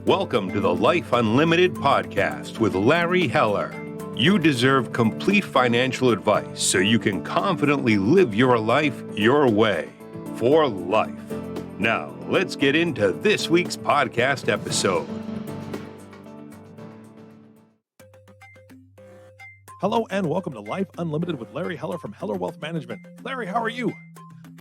Welcome to the Life Unlimited podcast with Larry Heller. You deserve complete financial advice so you can confidently live your life your way, for life. Now, let's get into this week's podcast episode. Hello and welcome to Life Unlimited with Larry Heller from Heller Wealth Management. Larry, how are you?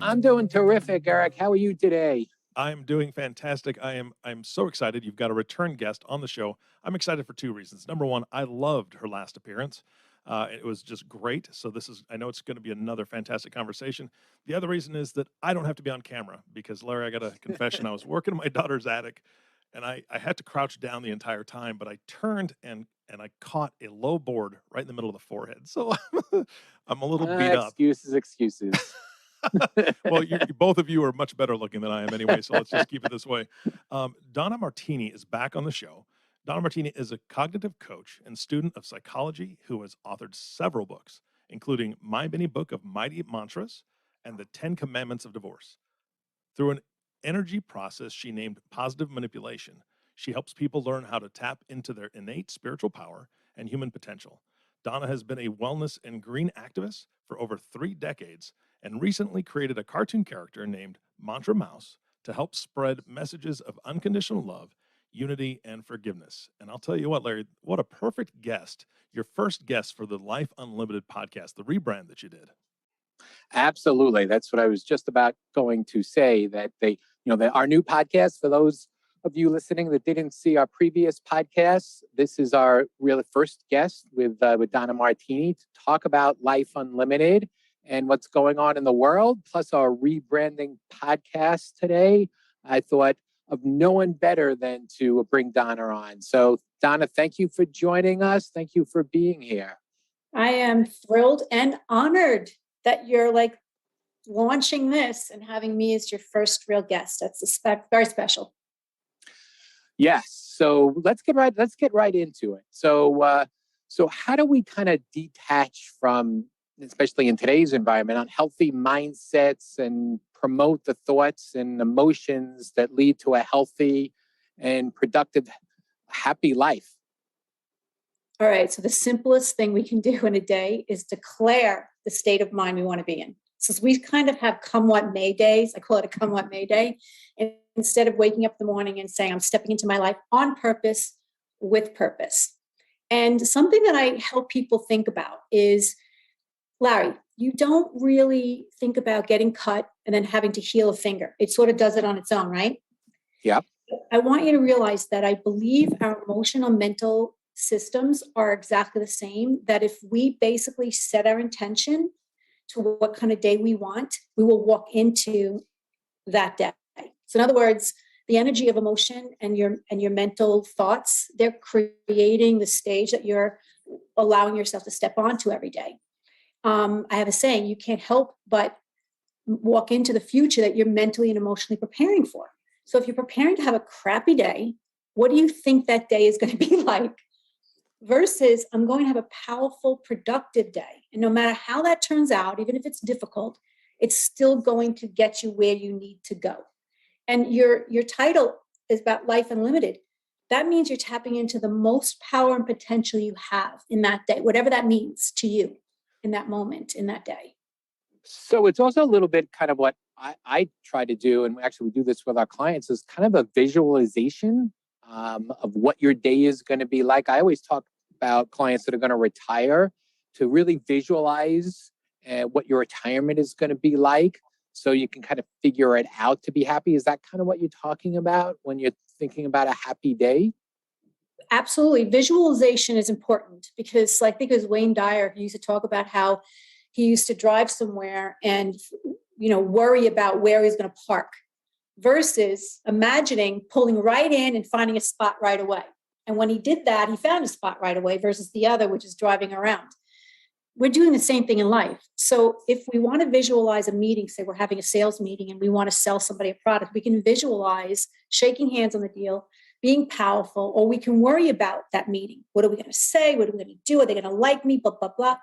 I'm doing terrific, Eric. How are you today? I'm doing fantastic. I'm so excited. You've got a return guest on the show. I'm excited for two reasons. Number one, I loved her last appearance. It was just great. So I know it's going to be another fantastic conversation. The other reason is that I don't have to be on camera because, Larry, I got a confession. I was working in my daughter's attic and I had to crouch down the entire time, but I turned and I caught a low board right in the middle of the forehead. So I'm a little beat up. Excuses. Well, both of you are much better looking than I am anyway, so let's just keep it this way. Donna Martini is back on the show. Donna Martini is a cognitive coach and student of psychology who has authored several books, including My Mini Book of Mighty Mantras and The 10 Commandments of Divorce. Through an energy process she named Positive Manipulation, she helps people learn how to tap into their innate spiritual power and human potential. Donna has been a wellness and green activist for over 3 decades and recently created a cartoon character named Mantra Mouse to help spread messages of unconditional love, unity, and forgiveness. And I'll tell you what, Larry, what a perfect guest, your first guest for the Life Unlimited podcast, the rebrand that you did. Absolutely. That's what I was just about going to say, that our new podcast, for those of you listening that didn't see our previous podcasts, this is our really first guest with Donna Martini to talk about Life Unlimited and what's going on in the world, plus our rebranding podcast today. I thought of no one better than to bring Donna on. So Donna, thank you for joining us. Thank you for being here. I am thrilled and honored that you're launching this and having me as your first real guest. That's very special. Yes. So let's get right into it. So how do we kind of detach from, especially in today's environment, on healthy mindsets and promote the thoughts and emotions that lead to a healthy and productive, happy life? All right. So the simplest thing we can do in a day is declare the state of mind we want to be in. So we kind of have come what may days. I call it a come what may day. And instead of waking up in the morning and saying, I'm stepping into my life on purpose, with purpose. And something that I help people think about is, Larry, you don't really think about getting cut and then having to heal a finger. It sort of does it on its own, right? Yep. I want you to realize that I believe our emotional, mental systems are exactly the same, that if we basically set our intention to what kind of day we want, we will walk into that day. So in other words, the energy of emotion and your mental thoughts, they're creating the stage that you're allowing yourself to step onto every day. I have a saying, you can't help but walk into the future that you're mentally and emotionally preparing for. So if you're preparing to have a crappy day, what do you think that day is going to be like? Versus, I'm going to have a powerful, productive day. And no matter how that turns out, even if it's difficult, it's still going to get you where you need to go. And your title is about Life Unlimited. That means you're tapping into the most power and potential you have in that day, whatever that means to you in that moment, in that day. So it's also a little bit kind of what I try to do, and actually we do this with our clients, is kind of a visualization of what your day is going to be like. I always talk about clients that are going to retire to really visualize what your retirement is going to be like, so you can kind of figure it out to be happy. Is that kind of what you're talking about when you're thinking about a happy day? Absolutely. Visualization is important because I think it was Wayne Dyer who used to talk about how he used to drive somewhere and, worry about where he's going to park versus imagining pulling right in and finding a spot right away. And when he did that, he found a spot right away versus the other, which is driving around. We're doing the same thing in life. So if we want to visualize a meeting, say we're having a sales meeting and we want to sell somebody a product, we can visualize shaking hands on the deal, being powerful, or we can worry about that meeting. What are we going to say? What are we going to do? Are they going to like me? Blah, blah, blah.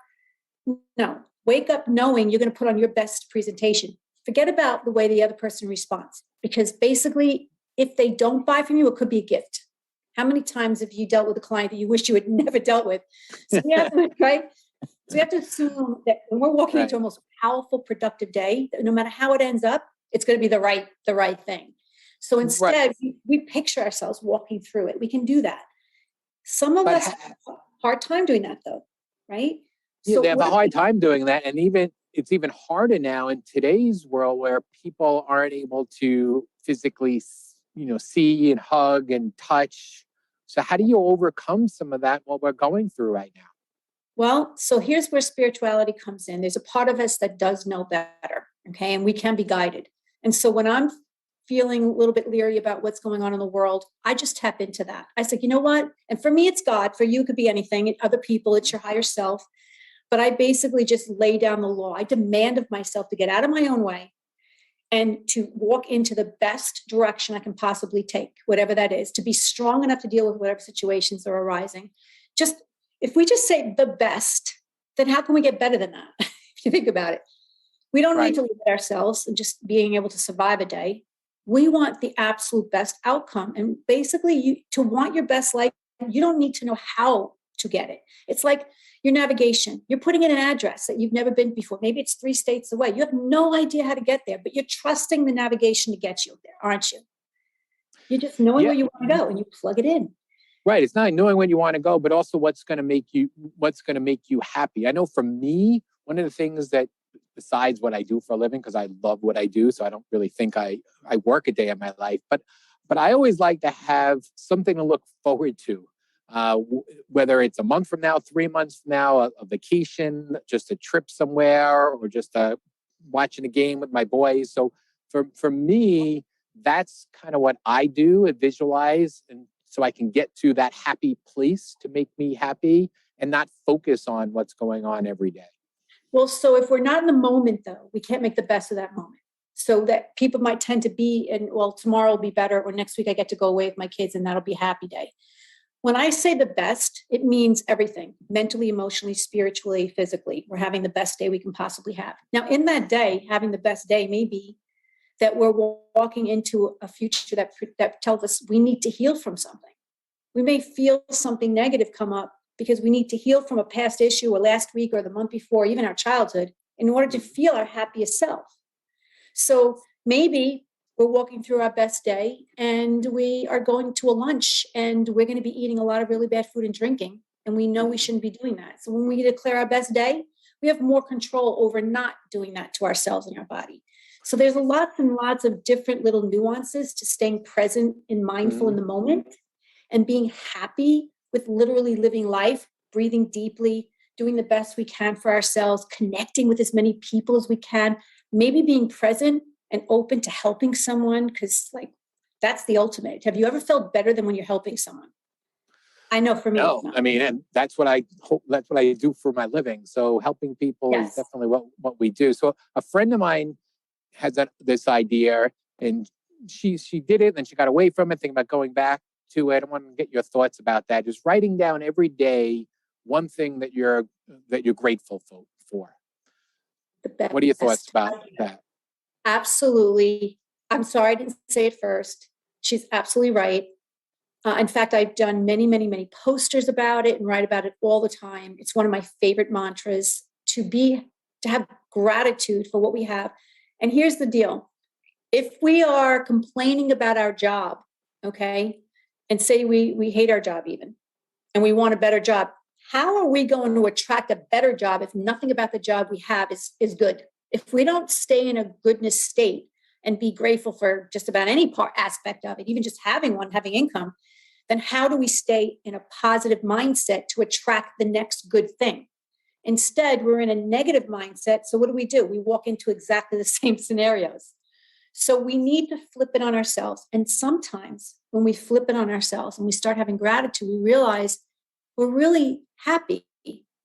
No. Wake up knowing you're going to put on your best presentation. Forget about the way the other person responds, because basically, if they don't buy from you, it could be a gift. How many times have you dealt with a client that you wish you had never dealt with? So we have to, right? So we have to assume that when we're walking into a most powerful, productive day, that no matter how it ends up, it's going to be the right thing. So instead, we picture ourselves walking through it. We can do that. Some of us have a hard time doing that, though, right? Yeah, they have a hard time doing that, and it's even harder now in today's world where people aren't able to physically, see and hug and touch. So how do you overcome some of that, what we're going through right now? Well, so here's where spirituality comes in. There's a part of us that does know better, okay? And we can be guided. And so when I'm feeling a little bit leery about what's going on in the world, I just tap into that. I say, you know what? And for me, it's God. For you, it could be anything. Other people, it's your higher self. But I basically just lay down the law. I demand of myself to get out of my own way and to walk into the best direction I can possibly take, whatever that is, to be strong enough to deal with whatever situations are arising. If we just say the best, then how can we get better than that? If you think about it, we don't need to limit ourselves and just being able to survive a day. We want the absolute best outcome. And basically, to want your best life, you don't need to know how to get it. It's like your navigation. You're putting in an address that you've never been before. Maybe it's 3 states away. You have no idea how to get there, but you're trusting the navigation to get you there, aren't you? You're just knowing where you want to go and you plug it in. Right. It's not knowing when you want to go, but also what's going to make you happy. I know for me, one of the things that, besides what I do for a living, because I love what I do, so I don't really think I work a day in my life, but I always like to have something to look forward to. Whether it's a month from now, 3 months from now, a vacation, just a trip somewhere, or just watching a game with my boys. So for me, that's kind of what I do, visualize, and so I can get to that happy place to make me happy and not focus on what's going on every day. Well, so if we're not in the moment, though, we can't make the best of that moment. So that people might tend to be, tomorrow will be better, or next week I get to go away with my kids and that'll be a happy day. When I say the best, it means everything, mentally, emotionally, spiritually, physically. We're having the best day we can possibly have. Now, in that day, having the best day may be that we're walking into a future that tells us we need to heal from something. We may feel something negative come up because we need to heal from a past issue or last week or the month before, even our childhood, in order to feel our happiest self. So maybe we're walking through our best day and we are going to a lunch and we're going to be eating a lot of really bad food and drinking. And we know we shouldn't be doing that. So when we declare our best day, we have more control over not doing that to ourselves and our body. So there's lots and lots of different little nuances to staying present and mindful in the moment and being happy with literally living life, breathing deeply, doing the best we can for ourselves, connecting with as many people as we can, maybe being present and open to helping someone, because that's the ultimate. Have you ever felt better than when you're helping someone? I know for me. No, I mean, and that's what I hope, that's what I do for my living. So helping people is definitely what we do. So a friend of mine has this idea, and she did it, and then she got away from it, thinking about going back to it. I want to get your thoughts about that. Just writing down every day one thing that you're grateful for. What are your thoughts about that? Absolutely. I'm sorry I didn't say it first. She's absolutely right. In fact, I've done many, many, many posters about it and write about it all the time. It's one of my favorite mantras to have gratitude for what we have. And here's the deal. If we are complaining about our job, okay, and say we hate our job even, and we want a better job, how are we going to attract a better job if nothing about the job we have is good? If we don't stay in a goodness state and be grateful for just about any aspect of it, even just having income, then how do we stay in a positive mindset to attract the next good thing? Instead, we're in a negative mindset. So what do? We walk into exactly the same scenarios. So we need to flip it on ourselves. And sometimes when we flip it on ourselves and we start having gratitude, we realize we're really happy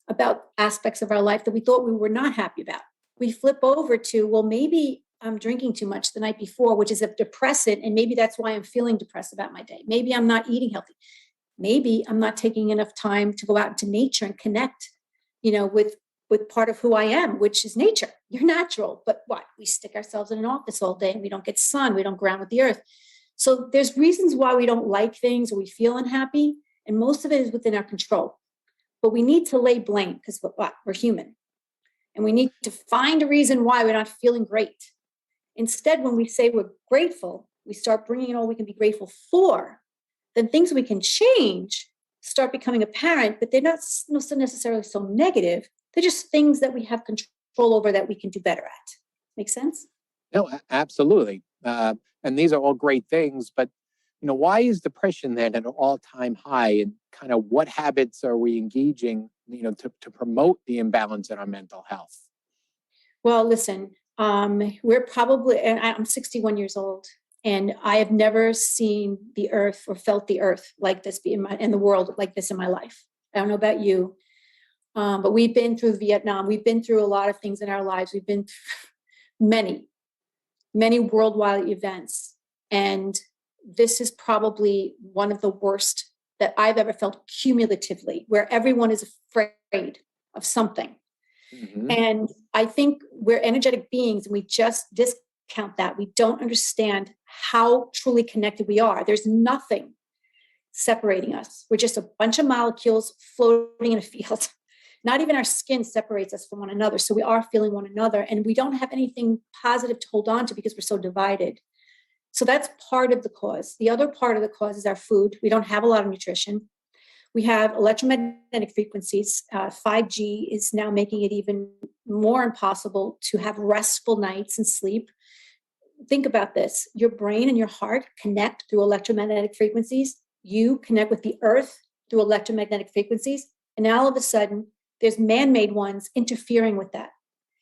about aspects of our life that we thought we were not happy about. We flip over to, well, maybe I'm drinking too much the night before, which is a depressant, and maybe that's why I'm feeling depressed about my day. Maybe I'm not eating healthy. Maybe I'm not taking enough time to go out into nature and connect, with part of who I am, which is nature. You're natural, but what? We stick ourselves in an office all day and we don't get sun, we don't ground with the earth. So there's reasons why we don't like things or we feel unhappy, and most of it is within our control. But we need to lay blame because we're human. And we need to find a reason why we're not feeling great. Instead, when we say we're grateful, we start bringing in all we can be grateful for. Then things we can change start becoming apparent, but they're not so necessarily so negative. They're just things that we have control over that we can do better at. Make sense? No, absolutely. And these are all great things, but why is depression then at an all-time high, and kind of what habits are we engaging, to promote the imbalance in our mental health? Well, listen, we're probably, and I'm 61 years old, and I have never seen the earth or felt the earth like this in the world like this in my life. I don't know about you, but we've been through Vietnam. We've been through a lot of things in our lives. We've been through many worldwide events. And this is probably one of the worst that I've ever felt cumulatively, where everyone is afraid of something. Mm-hmm. And I think we're energetic beings and we just discount that. We don't understand how truly connected we are. There's nothing separating us. We're just a bunch of molecules floating in a field. Not even our skin separates us from one another. So we are feeling one another, and we don't have anything positive to hold on to because we're so divided. So that's part of the cause. The other part of the cause is our food. We don't have a lot of nutrition. We have electromagnetic frequencies. 5G is now making it even more impossible to have restful nights and sleep. Think about this. Your brain and your heart connect through electromagnetic frequencies. You connect with the earth through electromagnetic frequencies. And now all of a sudden, there's man-made ones interfering with that.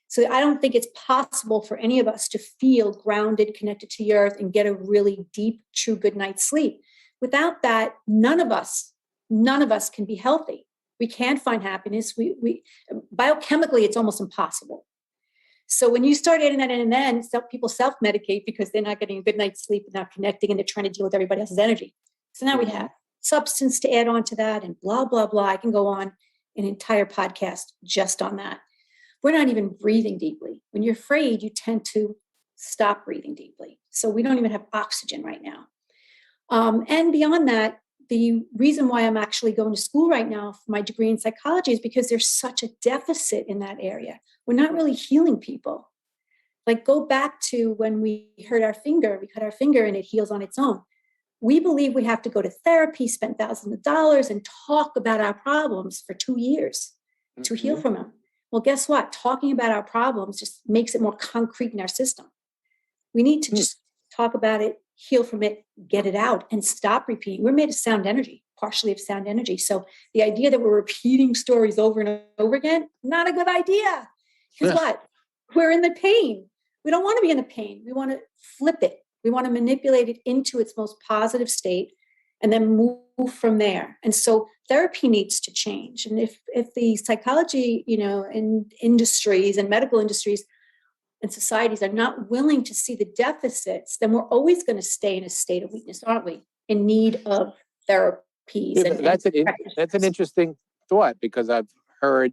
So I don't think it's possible for any of us to feel grounded, connected to the earth, and get a really deep, true good night's sleep. Without that, none of us can be healthy. We can't find happiness. We biochemically, it's almost impossible. So when you start adding that in, and then people self-medicate because they're not getting a good night's sleep and not connecting, and they're trying to deal with everybody else's energy. So now we have substance to add on to that, and blah, blah, blah. I can go on an entire podcast just on that. We're not even breathing deeply. When you're afraid, you tend to stop breathing deeply. So we don't even have oxygen right now. And beyond that, the reason why I'm actually going to school right now for my degree in psychology is because there's such a deficit in that area. We're not really healing people. Like, go back to when we cut our finger and it heals on its own. We believe we have to go to therapy, spend thousands of dollars, and talk about our problems for 2 years to heal from them. Well, guess what? Talking about our problems just makes it more concrete in our system. We need to just talk about it, heal from it, get it out, and stop repeating. We're made of sound energy, partially of sound energy. So the idea that we're repeating stories over and over again, not a good idea. Because what? We're in the pain. We don't want to be in the pain. We want to flip it. We want to manipulate it into its most positive state and then move from there. And so therapy needs to change. And if the psychology, in industries and medical industries and societies are not willing to see the deficits, then we're always going to stay in a state of weakness, aren't we? In need of therapies. Yeah, that's an interesting thought, because I've heard,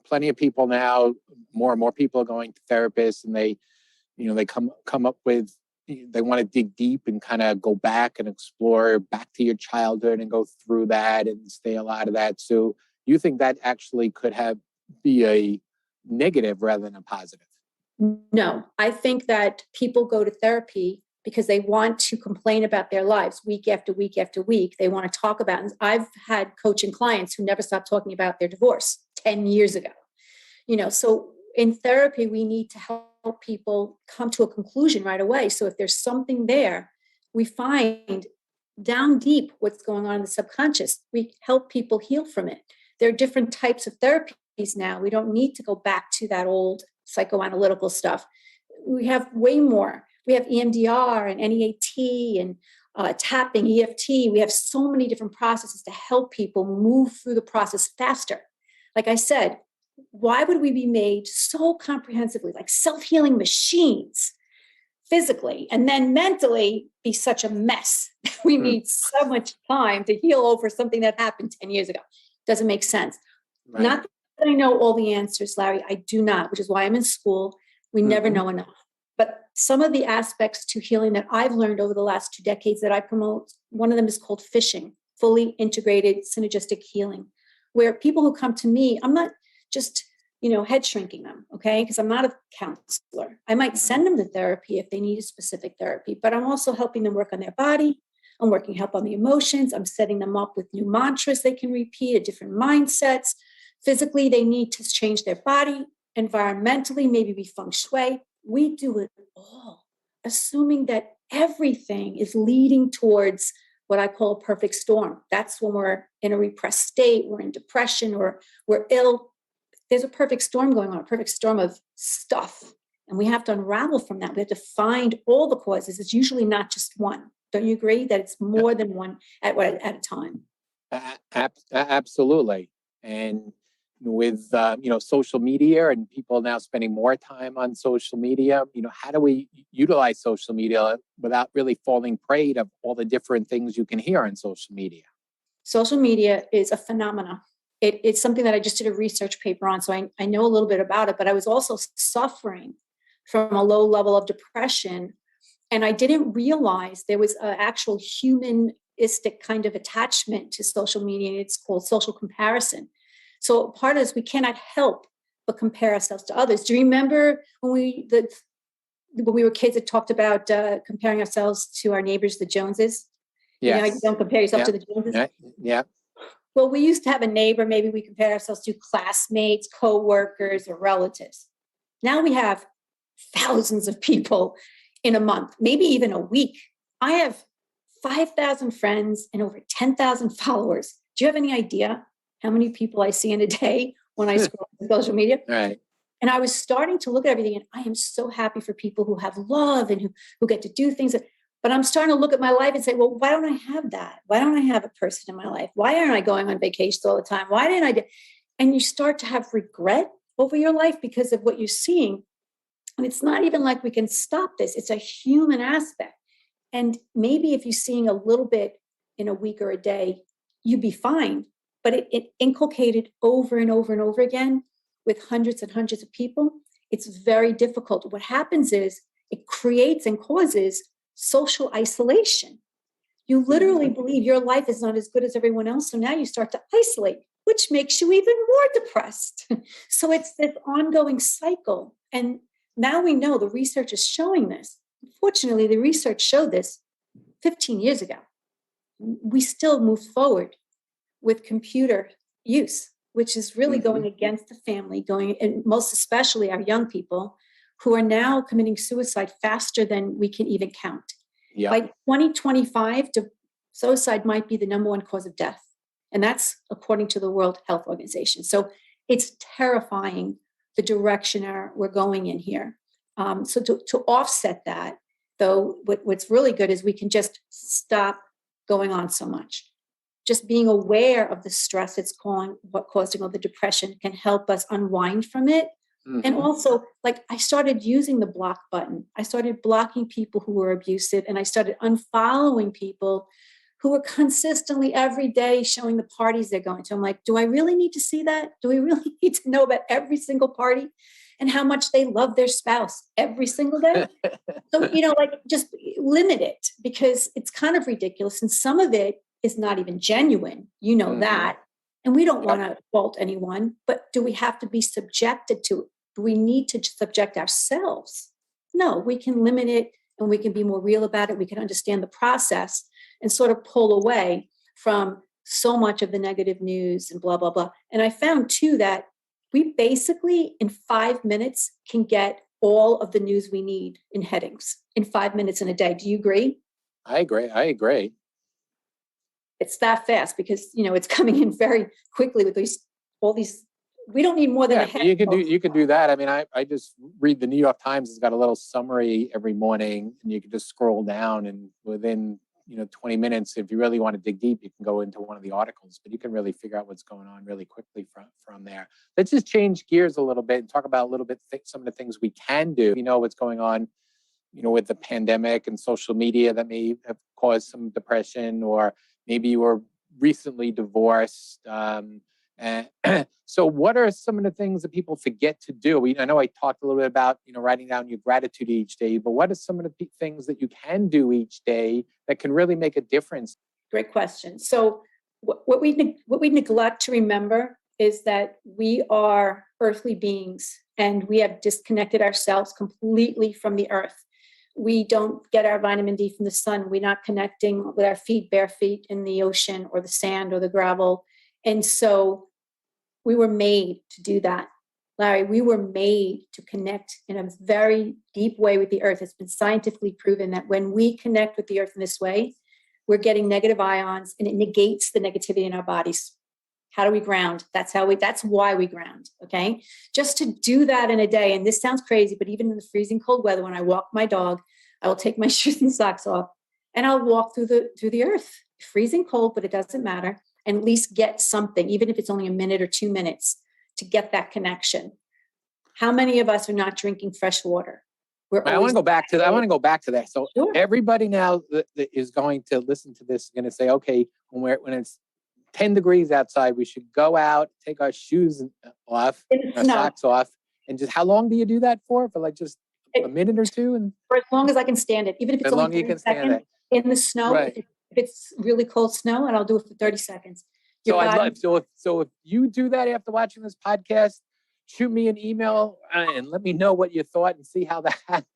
plenty of people now, more and more people are going to therapists, and they come up with, they want to dig deep and kind of go back and explore back to your childhood and go through that and stay a lot of that. So you think that actually could be a negative rather than a positive? No, I think that people go to therapy because they want to complain about their lives week after week after week. They want to talk about, and I've had coaching clients who never stopped talking about their divorce 10 years ago. So in therapy, we need to help people come to a conclusion right away. So if there's something there, we find down deep what's going on in the subconscious. We help people heal from it. There are different types of therapies now. We don't need to go back to that old psychoanalytical stuff. We have way more. We have EMDR and NEAT and tapping, EFT. We have so many different processes to help people move through the process faster. Like I said, why would we be made so comprehensively, like self-healing machines, physically, and then mentally be such a mess? We need so much time to heal over something that happened 10 years ago. Doesn't make sense. Right. Not that I know all the answers, Larry. I do not, which is why I'm in school. We never know enough. But some of the aspects to healing that I've learned over the last 2 decades that I promote, one of them is called fishing, fully integrated synergistic healing, where people who come to me, I'm not just, head shrinking them, okay? Because I'm not a counselor. I might send them to therapy if they need a specific therapy, but I'm also helping them work on their body. I'm working help on the emotions. I'm setting them up with new mantras they can repeat, different mindsets. Physically, they need to change their body. Environmentally, maybe we feng shui. We do it all, assuming that everything is leading towards what I call a perfect storm. That's when we're in a repressed state, we're in depression, or we're ill. There's a perfect storm going on, a perfect storm of stuff. And we have to unravel from that. We have to find all the causes. It's usually not just one. Don't you agree that it's more than one at a time? Absolutely. And with social media and people now spending more time on social media, how do we utilize social media without really falling prey to all the different things you can hear on social media? Social media is a phenomenon. It's something that I just did a research paper on, so I know a little bit about it, but I was also suffering from a low level of depression. And I didn't realize there was an actual humanistic kind of attachment to social media, and it's called social comparison. So part of this, we cannot help but compare ourselves to others. Do you remember when we were kids, it talked about comparing ourselves to our neighbors, the Joneses? Yes. You don't compare yourself to the Joneses. Yeah. Well, we used to have a neighbor, maybe we compare ourselves to classmates, co-workers, or relatives. Now we have thousands of people in a month, maybe even a week. I have 5,000 friends and over 10,000 followers. Do you have any idea how many people I see in a day when I scroll on social media? Right. And I was starting to look at everything, and I am so happy for people who have love and who get to do things. But I'm starting to look at my life and say, well, why don't I have that? Why don't I have a person in my life? Why aren't I going on vacation all the time? Why didn't I do? And you start to have regret over your life because of what you're seeing. And it's not even like we can stop this. It's a human aspect. And maybe if you're seeing a little bit in a week or a day, you'd be fine. But it inculcated over and over and over again with hundreds and hundreds of people. It's very difficult. What happens is it creates and causes social isolation. You literally believe your life is not as good as everyone else. So now you start to isolate, which makes you even more depressed. So it's this ongoing cycle. And now we know the research is showing this. Unfortunately, the research showed this 15 years ago. We still move forward with computer use, which is really going against the family, and most especially our young people who are now committing suicide faster than we can even count. Yeah. By 2025, suicide might be the number one cause of death. And that's according to the World Health Organization. So it's terrifying the direction we're going in here. So to offset that, though, what's really good is we can just stop going on so much. Just being aware of the stress it's causing all the depression can help us unwind from it. And also, I started using the block button. I started blocking people who were abusive, and I started unfollowing people who were consistently every day showing the parties they're going to. I'm like, do I really need to see that? Do we really need to know about every single party and how much they love their spouse every single day? So, just limit it, because it's kind of ridiculous. And some of it is not even genuine, that. And we don't want to fault anyone, but do we have to be subjected to it? Do we need to subject ourselves? No, we can limit it, and we can be more real about it. We can understand the process and sort of pull away from so much of the negative news and blah, blah, blah. And I found too that we basically in 5 minutes can get all of the news we need in headings in 5 minutes in a day. Do you agree? I agree. It's that fast because, it's coming in very quickly with all these. We don't need more than a heading. You can do that. I mean, I just read the New York Times. It's got a little summary every morning, and you can just scroll down, and within 20 minutes, if you really want to dig deep, you can go into one of the articles, but you can really figure out what's going on really quickly from there. Let's just change gears a little bit and talk about a little bit some of the things we can do. What's going on, with the pandemic and social media that may have caused some depression, or maybe you were recently divorced. So what are some of the things that people forget to do? I know I talked a little bit about, writing down your gratitude each day, but what are some of the things that you can do each day that can really make a difference? Great question. So what we neglect to remember is that we are earthly beings and we have disconnected ourselves completely from the earth. We don't get our vitamin D from the sun. We're not connecting with our feet, bare feet in the ocean or the sand or the gravel. And so we were made to do that. Larry, we were made to connect in a very deep way with the earth. It's been scientifically proven that when we connect with the earth in this way, we're getting negative ions and it negates the negativity in our bodies. How do we ground? That's why we ground. Okay. Just to do that in a day. And this sounds crazy, but even in the freezing cold weather, when I walk my dog, I will take my shoes and socks off and I'll walk through the earth, freezing cold, but it doesn't matter. And at least get something, even if it's only a minute or 2 minutes, to get that connection. How many of us are not drinking fresh water? I want to go back to that. So Sure. everybody now that is going to listen to this is going to say, okay, when it's 10 degrees outside, we should go out, take our shoes off, our socks off. And just how long do you do that for? For like just a minute or two? And for as long as I can stand it, even if it's only 30 seconds in the snow. Right. If it's really cold snow, and I'll do it for 30 seconds. So if you do that after watching this podcast, shoot me an email and let me know what you thought and see how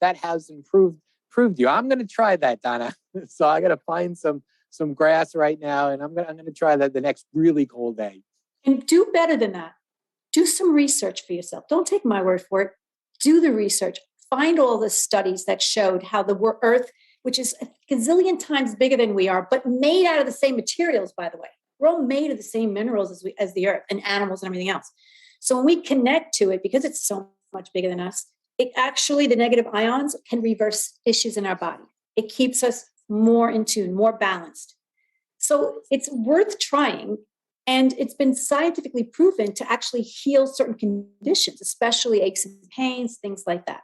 that has improved you. I'm going to try that, Donna. So I got to find some grass right now, and I'm going to try that the next really cold day. And do better than that. Do some research for yourself. Don't take my word for it. Do the research. Find all the studies that showed how the Earth, which is a gazillion times bigger than we are, but made out of the same materials, by the way. We're all made of the same minerals as the Earth and animals and everything else. So when we connect to it, because it's so much bigger than us, it actually, the negative ions can reverse issues in our body. It keeps us more in tune, more balanced. So it's worth trying. And it's been scientifically proven to actually heal certain conditions, especially aches and pains, things like that.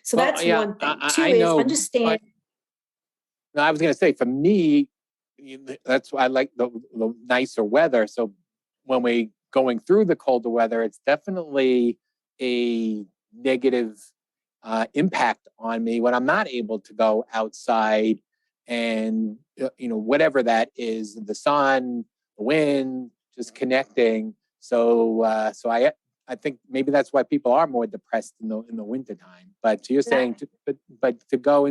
So that's one thing. Two is understand. No, I was going to say, for me, that's why I like the nicer weather. So when we going through the colder weather, it's definitely a negative impact on me when I'm not able to go outside and, whatever that is, the sun, the wind, just connecting. So I think maybe that's why people are more depressed in the wintertime. But you're saying, to go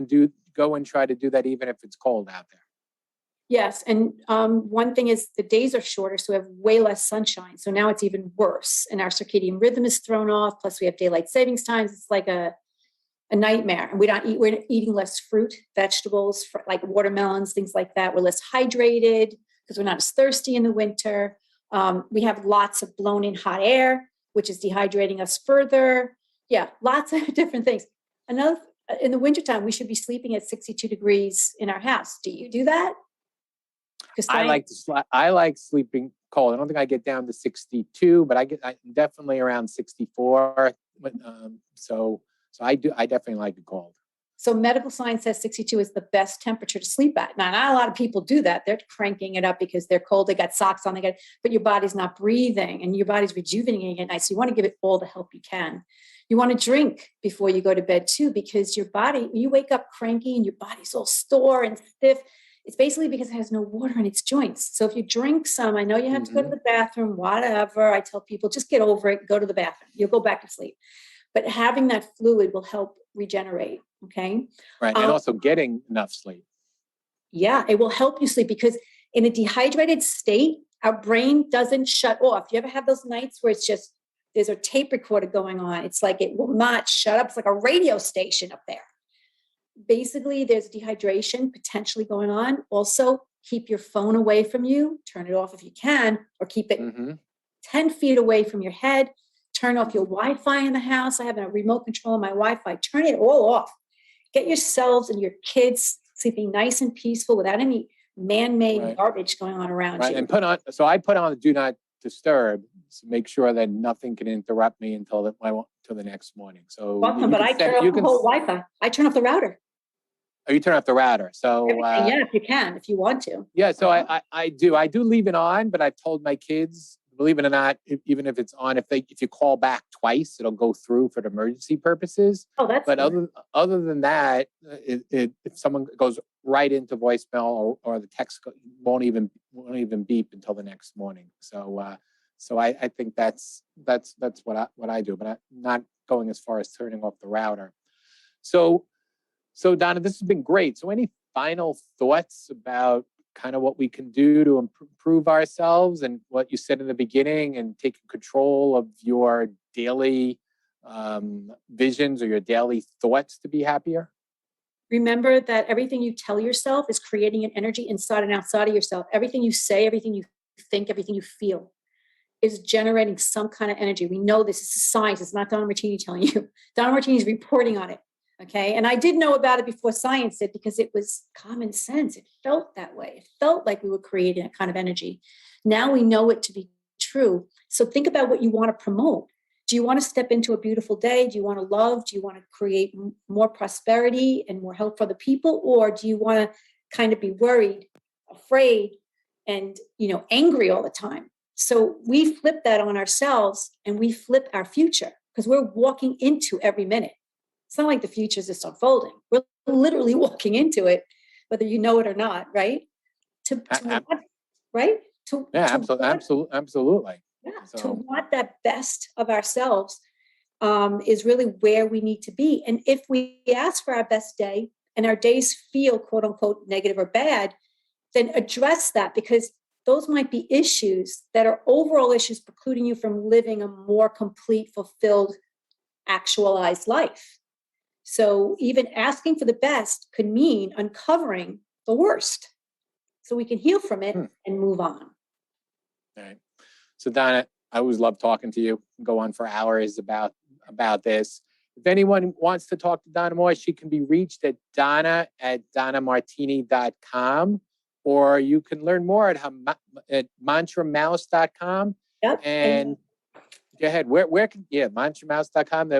and try to do that even if it's cold out there. Yes. And one thing is the days are shorter, so we have way less sunshine. So now it's even worse. And our circadian rhythm is thrown off. Plus we have daylight savings times. It's like a nightmare. And we're eating less fruit, vegetables, like watermelons, things like that. We're less hydrated because we're not as thirsty in the winter. We have lots of blown in hot air, which is dehydrating us further. Yeah, lots of different things. In the wintertime, we should be sleeping at 62 degrees in our house. Do you do that? I like sleeping cold. I don't think I get down to 62, but I'm definitely around 64. So I definitely like the cold. So medical science says 62 is the best temperature to sleep at. Now, not a lot of people do that. They're cranking it up because they're cold. They got socks on, but your body's not breathing and your body's rejuvenating at night. So you want to give it all the help you can. You want to drink before you go to bed too, because your body, when you wake up cranky and your body's all sore and stiff, it's basically because it has no water in its joints. So if you drink some, I know you have to go to the bathroom, whatever. I tell people, just get over it, go to the bathroom. You'll go back to sleep. But having that fluid will help regenerate. Okay. Right. And also getting enough sleep. Yeah. It will help you sleep because in a dehydrated state, our brain doesn't shut off. You ever have those nights where it's just, there's a tape recorder going on. It's like, it will not shut up. It's like a radio station up there. Basically, there's dehydration potentially going on. Also, keep your phone away from you. Turn it off if you can, or keep it 10 feet away from your head. Turn off your Wi-Fi in the house. I have a remote control on my Wi-Fi. Turn it all off. Get yourselves and your kids sleeping nice and peaceful without any man-made garbage going on around you. And I put on the do not disturb to make sure that nothing can interrupt me until the next morning. So welcome, but I turn off the whole Wi-Fi. I turn off the router. Oh, you turn off the router. So if you can, if you want to. Yeah, so I do leave it on, but I've told my kids believe it or not, even if it's on, if you call back twice, it'll go through for the emergency purposes. Oh, that's But good. other than that, if someone goes right into voicemail, or the text won't even beep until the next morning. So I think that's what I do, but I'm not going as far as turning off the router. So Donna, this has been great. So any final thoughts about kind of what we can do to improve ourselves, and what you said in the beginning, and taking control of your daily visions or your daily thoughts to be happier? Remember that everything you tell yourself is creating an energy inside and outside of yourself. Everything you say, everything you think, everything you feel is generating some kind of energy. We know this is science. It's not Donna Martini telling you. Donna Martini is reporting on it. Okay. And I did know about it before science did, because it was common sense. It felt that way. It felt like we were creating a kind of energy. Now we know it to be true. So think about what you want to promote. Do you want to step into a beautiful day? Do you want to love? Do you want to create more prosperity and more help for the people? Or do you want to kind of be worried, afraid, and, angry all the time? So we flip that on ourselves, and we flip our future, because we're walking into every minute. It's not like the future is just unfolding. We're literally walking into it, whether you know it or not, right? Right? Absolutely. Yeah, to So want that best of ourselves is really where we need to be. And if we ask for our best day, and our days feel quote unquote negative or bad, then address that, because those might be issues that are overall issues precluding you from living a more complete, fulfilled, actualized life. So even asking for the best could mean uncovering the worst, so we can heal from it and move on. All right. So Donna, I always love talking to you. Go on for hours about this. If anyone wants to talk to Donna more, she can be reached at donna@donnamartini.com, or you can learn more at mantramouse.com. Yep. And go ahead. Where can mantramouse.com.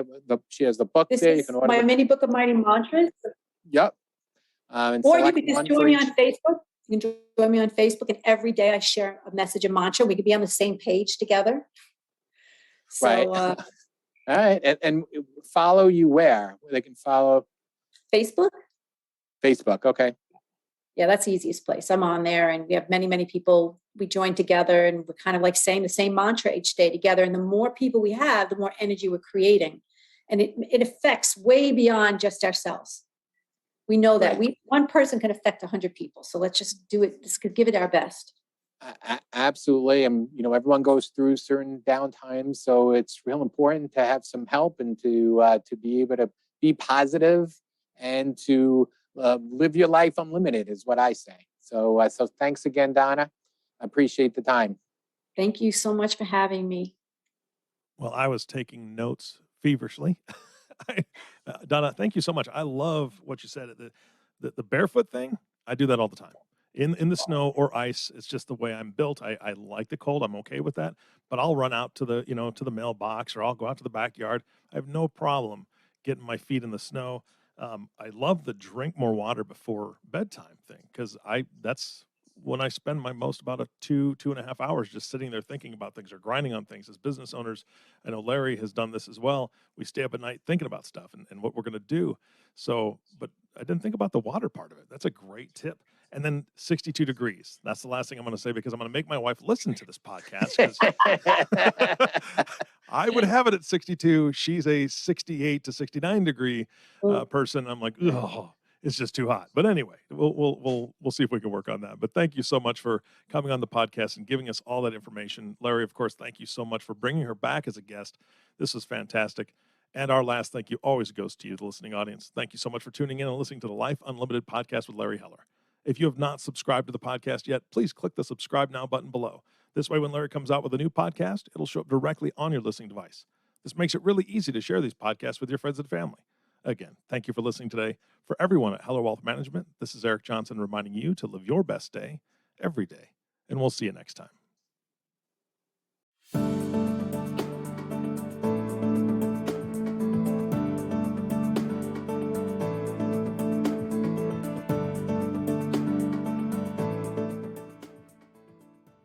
She has the book This there. You is can order my mini book of mighty mantras. Yep. And Or you select could just one join for me each. on Facebook. You can join me on Facebook, and every day I share a message, a mantra. We could be on the same page together. So, Right. All right. And follow you where? They can follow Facebook. Facebook. Okay. Yeah, that's the easiest place. I'm on there, and we have many, many people. We join together, and we're kind of like saying the same mantra each day together. And the more people we have, the more energy we're creating. And it affects way beyond just ourselves. We know that Right. one person can affect 100 people. So let's just do it. Let's give it our best. Absolutely. And, everyone goes through certain downtimes. So it's real important to have some help, and to be able to be positive, and to live your life unlimited is what I say. So thanks again, Donna. I appreciate the time. Thank you so much for having me. Well, I was taking notes feverishly. Donna, thank you so much. I love what you said. The barefoot thing, I do that all the time. In the snow or ice, it's just the way I'm built. I like the cold. I'm okay with that. But I'll run out to the mailbox, or I'll go out to the backyard. I have no problem getting my feet in the snow. I love the drink more water before bedtime thing, because that's when I spend my most, about 2.5 hours just sitting there thinking about things, or grinding on things. As business owners, I know Larry has done this as well. We stay up at night thinking about stuff and what we're going to do. So, but I didn't think about the water part of it. That's a great tip. And then 62 degrees. That's the last thing I'm going to say, because I'm going to make my wife listen to this podcast. 'Cause I would have it at 62. She's a 68 to 69 degree person. I'm like, oh, it's just too hot. But anyway, we'll see if we can work on that. But thank you so much for coming on the podcast and giving us all that information. Larry, of course, thank you so much for bringing her back as a guest. This was fantastic. And our last thank you always goes to you, the listening audience. Thank you so much for tuning in and listening to the Life Unlimited podcast with Larry Heller. If you have not subscribed to the podcast yet, please click the subscribe now button below. This way, when Larry comes out with a new podcast, it'll show up directly on your listening device. This makes it really easy to share these podcasts with your friends and family. Again, thank you for listening today. For everyone at Heller Wealth Management, this is Eric Johnson reminding you to live your best day every day. And we'll see you next time.